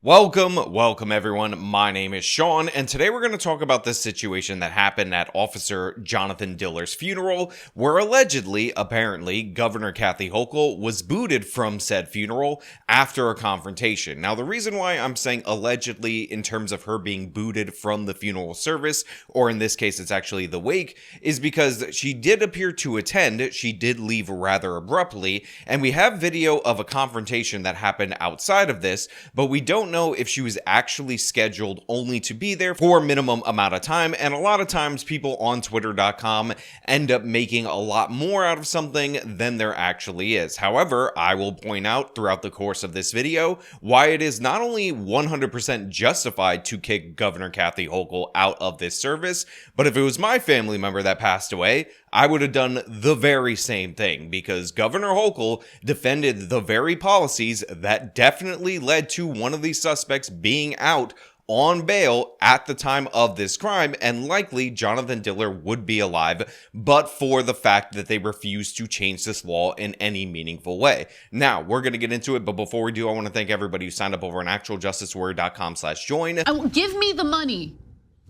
Welcome everyone. My name is Sean, and today we're going to talk about this situation that happened at Officer Johnathan Diller's funeral, where apparently, Governor Kathy Hochul was booted from said funeral after a confrontation. Now, the reason why I'm saying allegedly in terms of her being booted from the funeral service, or in this case it's actually the wake, is because she did appear to attend. She did leave rather abruptly, and we have video of a confrontation that happened outside of this, but we don't know if she was actually scheduled only to be there for a minimum amount of time. And a lot of times people on twitter.com end up making a lot more out of something than there actually is. However, I will point out throughout the course of this video why it is not only 100% justified to kick Governor Kathy Hochul out of this service, but if it was my family member that passed away, I would have done the very same thing, because Governor Hochul defended the very policies that definitely led to one of these suspects being out on bail at the time of this crime, and likely Johnathan Diller would be alive, but for the fact that they refused to change this law in any meaningful way. Now, we're going to get into it, but before we do, I want to thank everybody who signed up over on actualjusticeword.com/join. Give me the money.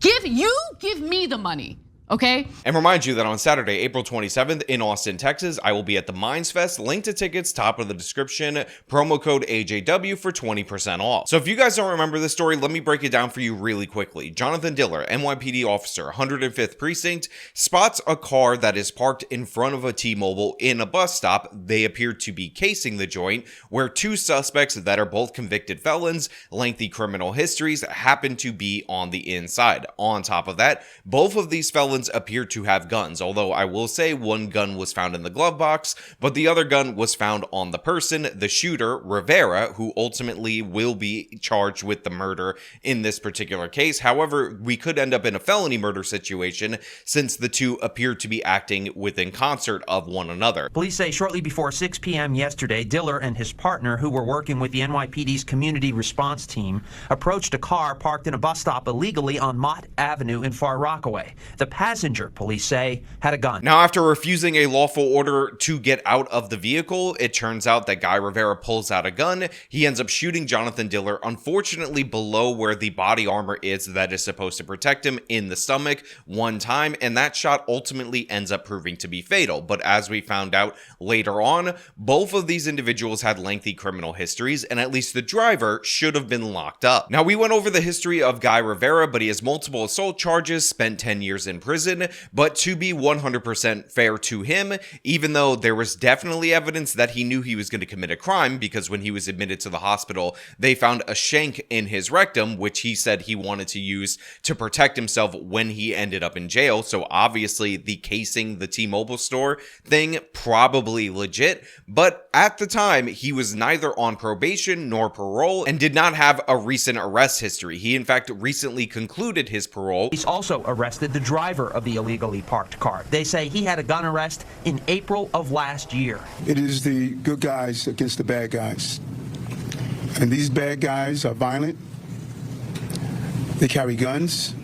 Give me the money. Okay. And remind you that on Saturday, April 27th in Austin, Texas, I will be at the Minds Fest. Link to tickets, top of the description. Promo code AJW for 20% off. So if you guys don't remember this story, let me break it down for you really quickly. Johnathan Diller, NYPD officer, 105th precinct, spots a car that is parked in front of a T-Mobile in a bus stop. They appear to be casing the joint, where two suspects that are both convicted felons, lengthy criminal histories, happen to be on the inside. On top of that, both of these felons appear to have guns, although I will say one gun was found in the glove box, but the other gun was found on the person, the shooter, Rivera, who ultimately will be charged with the murder in this particular case. However, we could end up in a felony murder situation since the two appear to be acting within concert of one another. Police say shortly before 6 p.m. yesterday, Diller and his partner, who were working with the NYPD's community response team, approached a car parked in a bus stop illegally on Mott Avenue in Far Rockaway. The passenger, police say, had a gun. Now, after refusing a lawful order to get out of the vehicle, it turns out that Guy Rivera pulls out a gun. He ends up shooting Johnathan Diller, unfortunately below where the body armor is that is supposed to protect him, in the stomach one time, and that shot ultimately ends up proving to be fatal. But as we found out later on, both of these individuals had lengthy criminal histories, and at least the driver should have been locked up. Now, we went over the history of Guy Rivera, but he has multiple assault charges, spent 10 years in prison. But to be 100% fair to him, even though there was definitely evidence that he knew he was going to commit a crime, because when he was admitted to the hospital, they found a shank in his rectum, which he said he wanted to use to protect himself when he ended up in jail. So obviously the casing the T-Mobile store thing, probably legit, but at the time he was neither on probation nor parole and did not have a recent arrest history. He in fact recently concluded his parole. He's also arrested the driver of the illegally parked car. They say he had a gun arrest in April of last year. It is the good guys against the bad guys. And these bad guys are violent. They carry guns.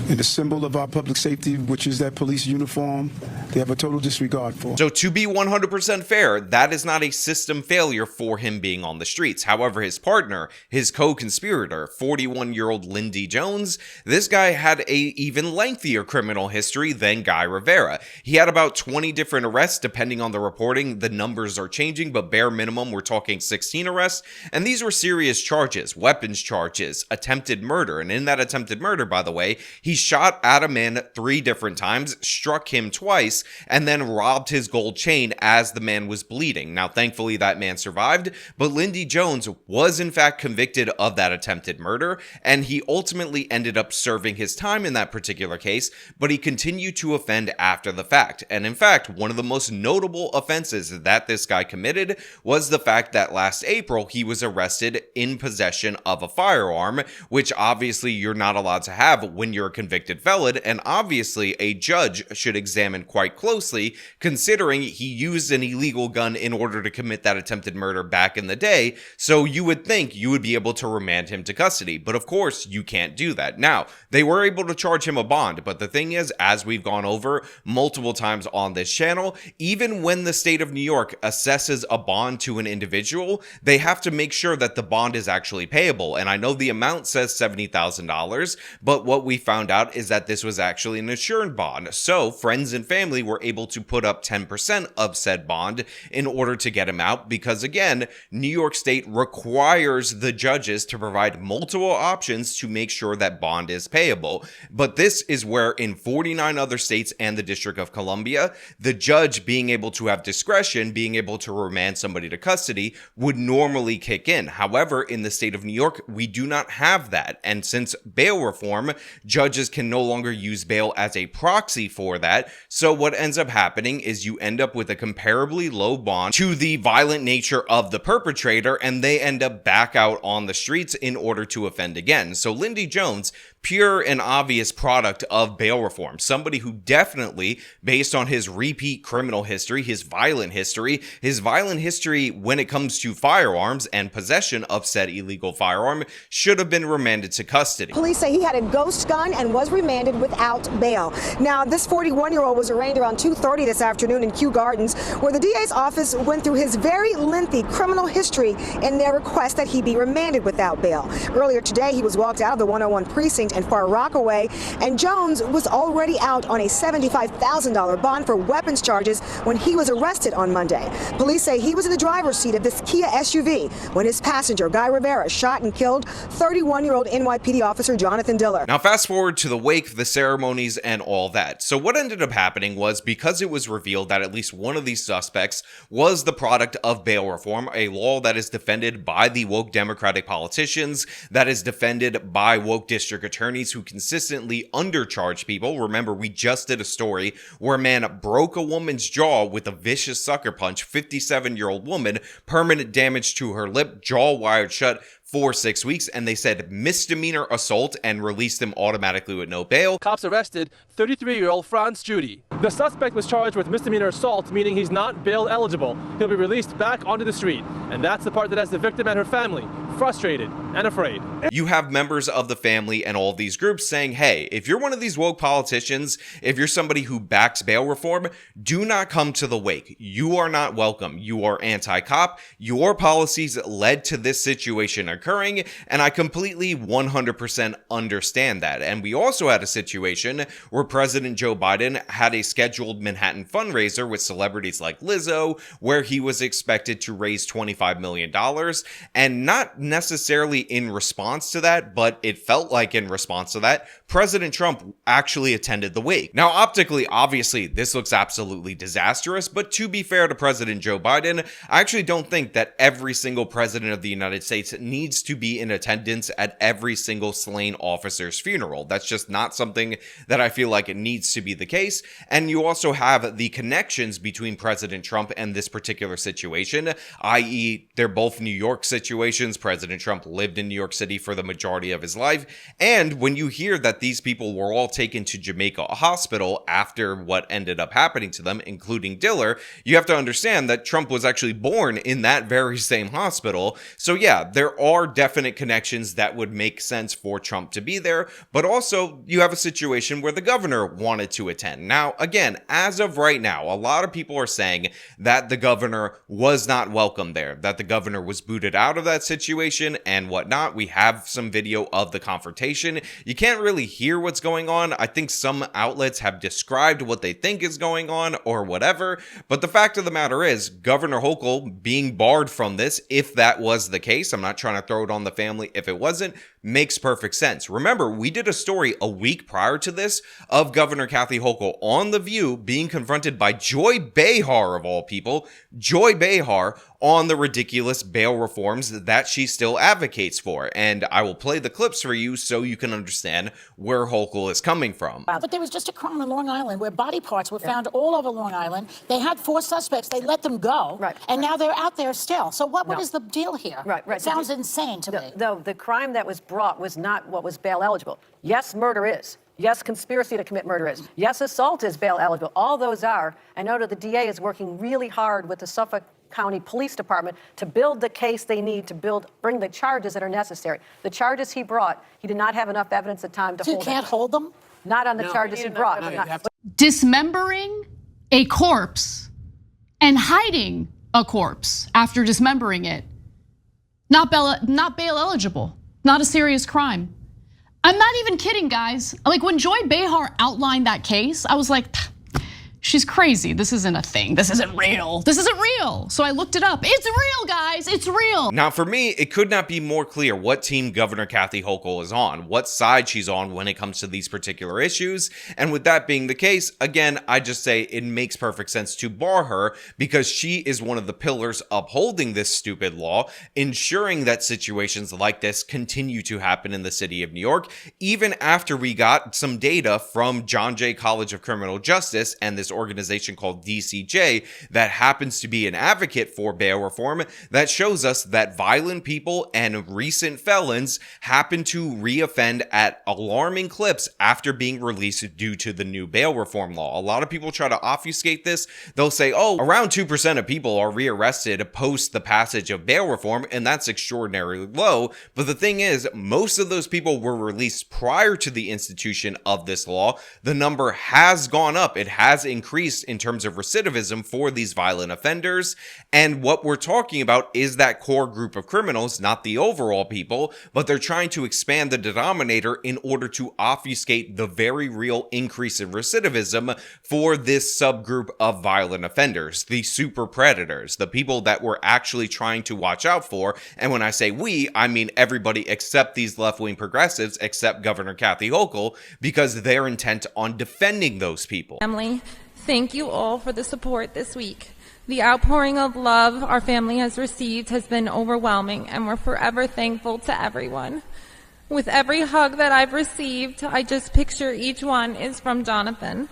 And the symbol of our public safety, which is that police uniform, they have a total disregard for. So to be 100% fair, that is not a system failure for him being on the streets. However, his partner, his co-conspirator, 41-year-old Lindy Jones, this guy had a even lengthier criminal history than Guy Rivera. He had about 20 different arrests, depending on the reporting. The numbers are changing, but bare minimum, we're talking 16 arrests. And these were serious charges, weapons charges, attempted murder. And in that attempted murder, by the way, he shot at a man 3 different times, struck him twice, and then robbed his gold chain as the man was bleeding. Now, thankfully, that man survived, but Lindy Jones was in fact convicted of that attempted murder, and he ultimately ended up serving his time in that particular case, but he continued to offend after the fact. And in fact, one of the most notable offenses that this guy committed was the fact that last April, he was arrested in possession of a firearm, which obviously you're not allowed to have when you're a convicted felon, and obviously a judge should examine quite quite closely, considering he used an illegal gun in order to commit that attempted murder back in the day. So you would think you would be able to remand him to custody. But of course, you can't do that. Now, they were able to charge him a bond, but the thing is, as we've gone over multiple times on this channel, even when the state of New York assesses a bond to an individual, they have to make sure that the bond is actually payable. And I know the amount says $70,000, but what we found out is that this was actually an insured bond. So friends and family were able to put up 10% of said bond in order to get him out, because again, New York State requires the judges to provide multiple options to make sure that bond is payable. But this is where in 49 other states and the District of Columbia, the judge being able to have discretion, being able to remand somebody to custody would normally kick in. However, in the state of New York, we do not have that. And since bail reform, judges can no longer use bail as a proxy for that. So what ends up happening is you end up with a comparably low bond to the violent nature of the perpetrator, and they end up back out on the streets in order to offend again. So Lindy Jones, pure and obvious product of bail reform, somebody who definitely, based on his repeat criminal history, his violent history when it comes to firearms and possession of said illegal firearm, should have been remanded to custody. Police say he had a ghost gun and was remanded without bail. Now, this 41-year-old was arraigned around 2:30 this afternoon in Kew Gardens, where the DA's office went through his very lengthy criminal history in their request that he be remanded without bail. Earlier today, he was walked out of the 101 precinct in Far Rockaway, and Jones was already out on a $75,000 bond for weapons charges when he was arrested on Monday. Police say he was in the driver's seat of this Kia SUV when his passenger, Guy Rivera, shot and killed 31-year-old NYPD officer Johnathan Diller. Now fast forward to the wake, the ceremonies, and all that. So what ended up happening was, because it was revealed that at least one of these suspects was the product of bail reform, a law that is defended by the woke Democratic politicians, that is defended by woke district attorneys who consistently undercharge people. Remember, we just did a story where a man broke a woman's jaw with a vicious sucker punch, 57-year-old woman, permanent damage to her lip, jaw wired shut for 6 weeks, and they said misdemeanor assault and released him automatically with no bail. Cops arrested 33-year-old Franz Judy. The suspect was charged with misdemeanor assault, meaning he's not bail eligible. He'll be released back onto the street. And that's the part that has the victim and her family frustrated and afraid. You have members of the family and all of these groups saying, hey, if you're one of these woke politicians, if you're somebody who backs bail reform, do not come to the wake. You are not welcome. You are anti-cop. Your policies led to this situation occurring, and I completely 100% understand that. And we also had a situation where President Joe Biden had a scheduled Manhattan fundraiser with celebrities like Lizzo, where he was expected to raise $25 million, and not necessarily in response to that, but it felt like in response to that, President Trump actually attended the wake. Now, optically, obviously, this looks absolutely disastrous, but to be fair to President Joe Biden, I actually don't think that every single president of the United States needs to be in attendance at every single slain officer's funeral. That's just not something that I feel like it needs to be the case. And you also have the connections between President Trump and this particular situation, i.e., they're both New York situations. President Trump lived in New York City for the majority of his life. And when you hear that these people were all taken to Jamaica Hospital after what ended up happening to them, including Diller, you have to understand that Trump was actually born in that very same hospital. So yeah, there are definite connections that would make sense for Trump to be there, but also you have a situation where the governor wanted to attend. Now, again, as of right now, a lot of people are saying that the governor was not welcome there, that the governor was booted out of that situation and whatnot. We have some video of the confrontation. You can't really hear what's going on. I think some outlets have described what they think is going on or whatever, but the fact of the matter is, Governor Hochul being barred from this, if that was the case, I'm not trying to throw it on the family if it wasn't, makes perfect sense. Remember, we did a story a week prior to this of Governor Kathy Hochul on The View being confronted by Joy Behar, of all people, Joy Behar, on the ridiculous bail reforms that she still advocates for. And I will play the clips for you so you can understand where Hochul is coming from. But there was just a crime on Long Island where body parts were found all over Long Island. They had 4 suspects. They let them go. Right. And now they're out there still. So what is the deal here? Right. It sounds insane to me. The crime that was brought was not what was bail eligible. Yes, murder is. Yes, conspiracy to commit murder is. Yes, assault is bail eligible. All those are. I know that the DA is working really hard with the Suffolk County Police Department to build the case they need to bring the charges that are necessary. The charges he brought, he did not have enough evidence at time to So you hold can't hold them? Not on the charges he brought. Dismembering a corpse and hiding a corpse after dismembering it, not bail eligible, not a serious crime. I'm not even kidding, guys. Like when Joy Behar outlined that case, I was like, she's crazy. This isn't a thing. This isn't real. This isn't real. So I looked it up. It's real, guys. It's real. Now, for me, it could not be more clear what team Governor Kathy Hochul is on, what side she's on when it comes to these particular issues. And with that being the case, again, I just say it makes perfect sense to bar her because she is one of the pillars upholding this stupid law, ensuring that situations like this continue to happen in the city of New York, even after we got some data from John Jay College of Criminal Justice and this organization called DCJ that happens to be an advocate for bail reform that shows us that violent people and recent felons happen to reoffend at alarming clips after being released due to the new bail reform law. A lot of people try to obfuscate this. They'll say, oh, around 2% of people are rearrested post the passage of bail reform, and that's extraordinarily low. But the thing is, most of those people were released prior to the institution of this law. The number has gone up. It has increased in terms of recidivism for these violent offenders. And what we're talking about is that core group of criminals, not the overall people, but they're trying to expand the denominator in order to obfuscate the very real increase in recidivism for this subgroup of violent offenders, the super predators, the people that we're actually trying to watch out for. And when I say we, I mean everybody except these left-wing progressives, except Governor Kathy Hochul, because they're intent on defending those people. Family, thank you all for the support this week. The outpouring of love our family has received has been overwhelming, and we're forever thankful to everyone. With every hug that I've received, I just picture each one is from Johnathan.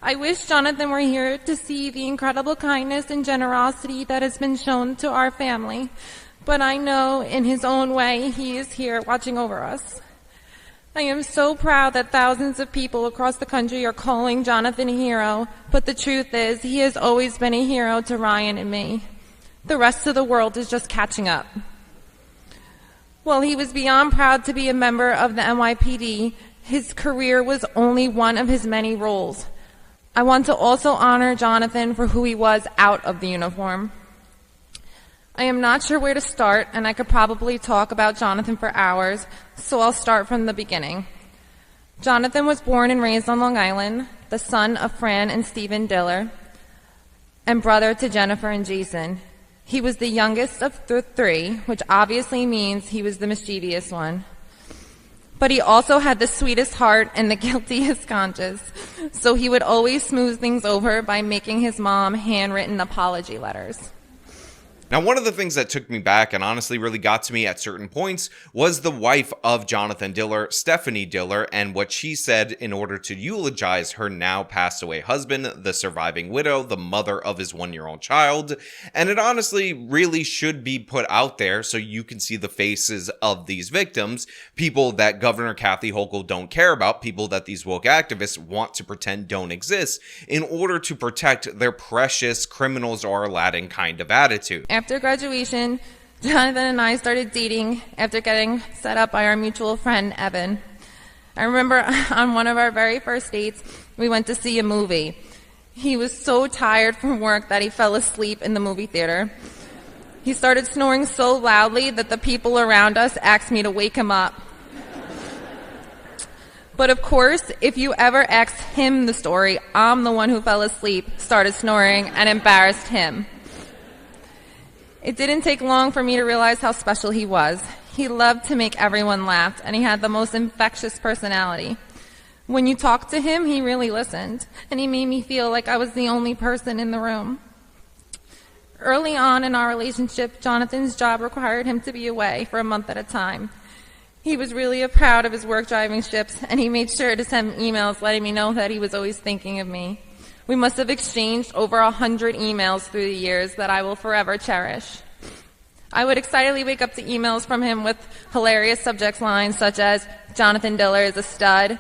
I wish Johnathan were here to see the incredible kindness and generosity that has been shown to our family, but I know in his own way he is here watching over us. I am so proud that thousands of people across the country are calling Johnathan a hero, but the truth is he has always been a hero to Ryan and me. The rest of the world is just catching up. While he was beyond proud to be a member of the NYPD, his career was only one of his many roles. I want to also honor Johnathan for who he was out of the uniform. I am not sure where to start, and I could probably talk about Johnathan for hours, so I'll start from the beginning. Johnathan was born and raised on Long Island, the son of Fran and Stephen Diller, and brother to Jennifer and Jason. He was the youngest of the three, which obviously means he was the mischievous one. But he also had the sweetest heart and the guiltiest conscience, so he would always smooth things over by making his mom handwritten apology letters. Now, one of the things that took me back and honestly really got to me at certain points was the wife of Johnathan Diller, Stephanie Diller, and what she said in order to eulogize her now passed away husband, the surviving widow, the mother of his 1-year-old child. And it honestly really should be put out there so you can see the faces of these victims, people that Governor Kathy Hochul don't care about, people that these woke activists want to pretend don't exist in order to protect their precious criminals are Aladdin kind of attitude. After graduation, Johnathan and I started dating after getting set up by our mutual friend, Evan. I remember on one of our very first dates, we went to see a movie. He was so tired from work that he fell asleep in the movie theater. He started snoring so loudly that the people around us asked me to wake him up. But of course, if you ever asked him the story, I'm the one who fell asleep, started snoring, and embarrassed him. It didn't take long for me to realize how special he was. He loved to make everyone laugh, and he had the most infectious personality. When you talked to him, he really listened, and he made me feel like I was the only person in the room. Early on in our relationship, Jonathan's job required him to be away for a month at a time. He was really proud of his work driving shifts, and he made sure to send emails letting me know that he was always thinking of me. We must have exchanged over 100 emails through the years that I will forever cherish. I would excitedly wake up to emails from him with hilarious subject lines such as, "Johnathan Diller is a stud,"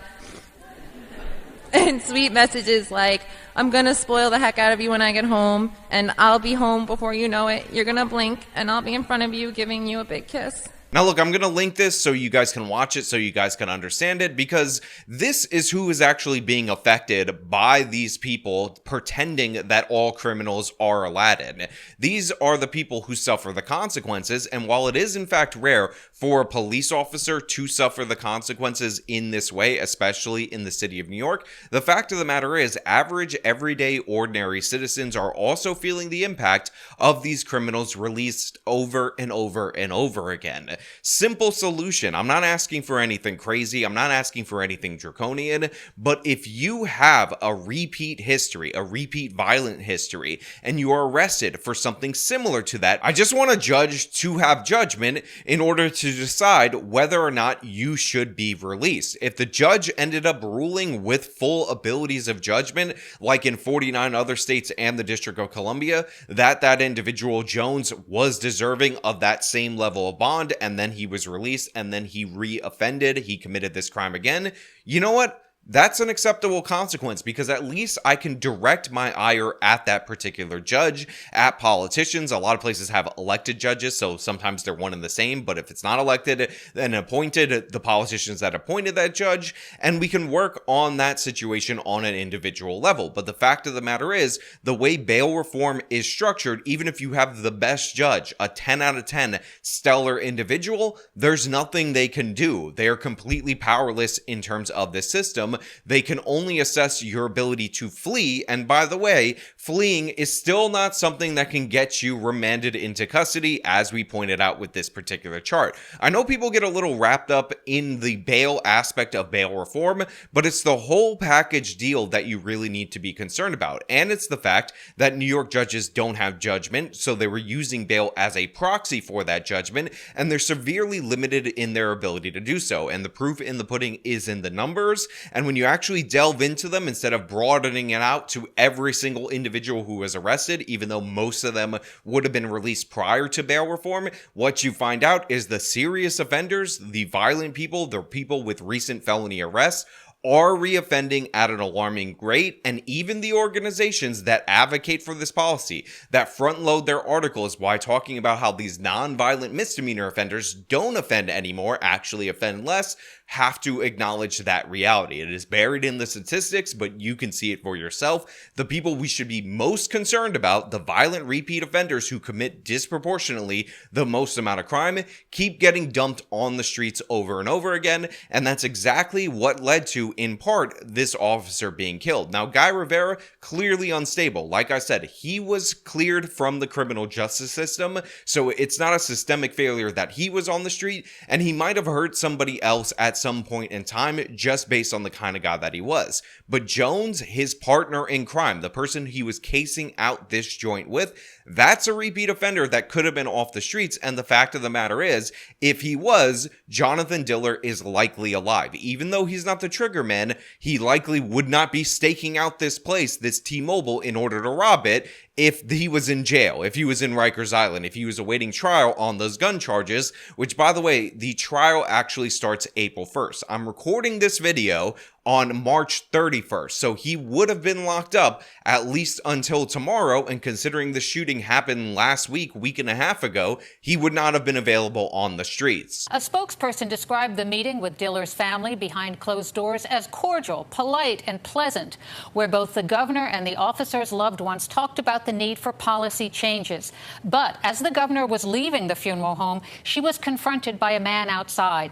and sweet messages like, "I'm gonna spoil the heck out of you when I get home, and I'll be home before you know it. You're gonna blink, and I'll be in front of you giving you a big kiss." Now look, I'm going to link this so you guys can watch it, so you guys can understand it, because this is who is actually being affected by these people pretending that all criminals are Aladdin. These are the people who suffer the consequences, and while it is in fact rare for a police officer to suffer the consequences in this way, especially in the city of New York, the fact of the matter is average, everyday, ordinary citizens are also feeling the impact of these criminals released over and over and over again. Simple solution. I'm not asking for anything crazy. I'm not asking for anything draconian. But if you have a repeat history, a repeat violent history, and you are arrested for something similar to that, I just want a judge to have judgment in order to decide whether or not you should be released. If the judge ended up ruling with full abilities of judgment, like in 49 other states and the District of Columbia, that individual Jones was deserving of that same level of bond, and then he was released, and then he re-offended, he committed this crime again, you know what? That's an acceptable consequence, because at least I can direct my ire at that particular judge, at politicians. A lot of places have elected judges, so sometimes they're one and the same, but if it's not elected and appointed, the politicians that appointed that judge, and we can work on that situation on an individual level. But the fact of the matter is, the way bail reform is structured, even if you have the best judge, a 10 out of 10 stellar individual, there's nothing they can do. They are completely powerless in terms of this system. They can only assess your ability to flee, and by the way, fleeing is still not something that can get you remanded into custody, as we pointed out with this particular chart. I know people get a little wrapped up in the bail aspect of bail reform, but it's the whole package deal that you really need to be concerned about, and it's the fact that New York judges don't have judgment, so they were using bail as a proxy for that judgment, and they're severely limited in their ability to do so, and the proof in the pudding is in the numbers. And when you actually delve into them, instead of broadening it out to every single individual who was arrested, even though most of them would have been released prior to bail reform, what you find out is the serious offenders, the violent people, the people with recent felony arrests, are reoffending at an alarming rate, and even the organizations that advocate for this policy, that front load their articles by talking about how these non-violent misdemeanor offenders don't offend anymore, actually offend less, have to acknowledge that reality. It is buried in the statistics, but you can see it for yourself. The people we should be most concerned about, the violent repeat offenders who commit disproportionately the most amount of crime, keep getting dumped on the streets over and over again, and that's exactly what led to, in part, this officer being killed. Now, Guy Rivera, clearly unstable. Like I said, he was cleared from the criminal justice system, so it's not a systemic failure that he was on the street, and he might have hurt somebody else at some point in time just based on the kind of guy that he was. But Jones, his partner in crime, the person he was casing out this joint with, that's a repeat offender that could have been off the streets, and the fact of the matter is, if he was, Johnathan Diller is likely alive. Even though he's not the trigger man, he likely would not be staking out this place, this T-Mobile, in order to rob it if he was in jail, if he was in Rikers Island, if he was awaiting trial on those gun charges, which, by the way, the trial actually starts April 1st. I'm recording this video on March 31st, so he would have been locked up at least until tomorrow, and considering the shooting happened last week and a half ago, he would not have been available on the streets. A spokesperson described the meeting with Diller's family behind closed doors as cordial, polite, and pleasant, where both the governor and the officer's loved ones talked about the need for policy changes. But as the governor was leaving the funeral home, she was confronted by a man outside.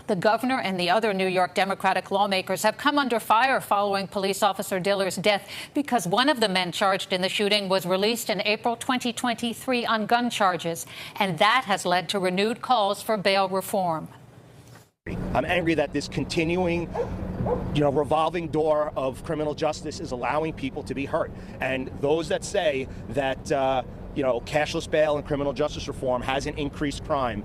The governor and the other New York Democratic lawmakers have come under fire following police officer Diller's death because one of the men charged in the shooting was released in April 2023 on gun charges, and that has led to renewed calls for bail reform. I'm angry that this continuing, revolving door of criminal justice is allowing people to be hurt. And those that say that, cashless bail and criminal justice reform hasn't increased crime,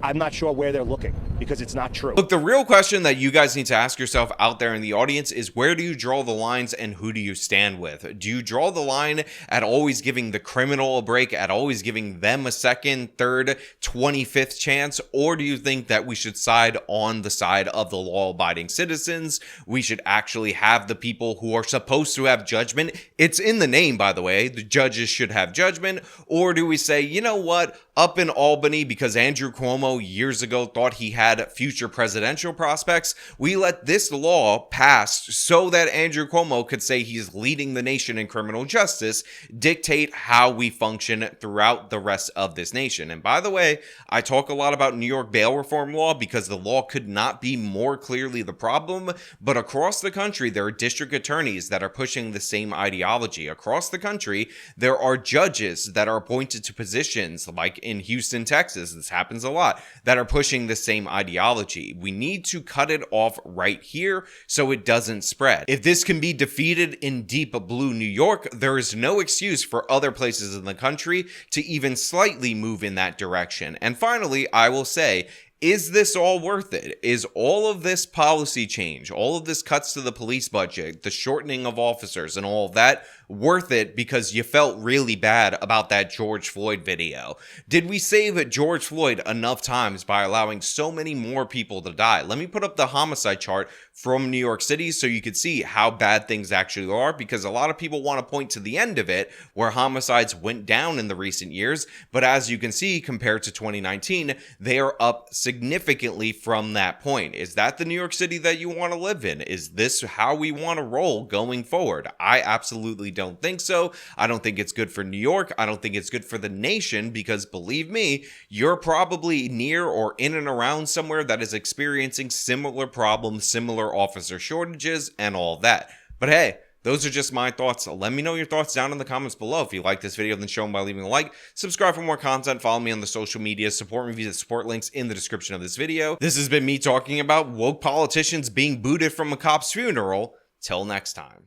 I'm not sure where they're looking. because it's not true. Look, the real question that you guys need to ask yourself out there in the audience is, where do you draw the lines and who do you stand with? Do you draw the line at always giving the criminal a break, at always giving them a second, third, 25th chance? Or do you think that we should side on the side of the law-abiding citizens? We should actually have the people who are supposed to have judgment. It's in the name, by the way. The judges should have judgment. Or do we say, you know what? Up in Albany, because Andrew Cuomo years ago thought he had future presidential prospects, we let this law pass so that Andrew Cuomo could say he's leading the nation in criminal justice, dictate how we function throughout the rest of this nation. And by the way, I talk a lot about New York bail reform law because the law could not be more clearly the problem, but across the country, there are district attorneys that are pushing the same ideology. Across the country, there are judges that are appointed to positions like in Houston, Texas, this happens a lot, that are pushing the same ideology. We need to cut it off right here so it doesn't spread. If this can be defeated in deep blue New York, there is no excuse for other places in the country to even slightly move in that direction. And finally, I will say, is this all worth it? Is all of this policy change, all of this cuts to the police budget, the shortening of officers and all of that worth it because you felt really bad about that George Floyd video? Did we save George Floyd enough times by allowing so many more people to die? Let me put up the homicide chart from New York City so you could see how bad things actually are, because a lot of people want to point to the end of it where homicides went down in the recent years, but as you can see, compared to 2019, they are up significantly from that point. Is that the New York City that you want to live in? Is this how we want to roll going forward? I absolutely don't think so. I don't think it's good for New York. I don't think it's good for the nation, because believe me, you're probably near or in and around somewhere that is experiencing similar problems, similar officer shortages, and all that. But hey, those are just my thoughts. Let me know your thoughts down in the comments below. If you like this video, then show them by leaving a like. Subscribe for more content. Follow me on the social media. Support me via the support links in the description of this video. This has been me talking about woke politicians being booted from a cop's funeral. Till next time.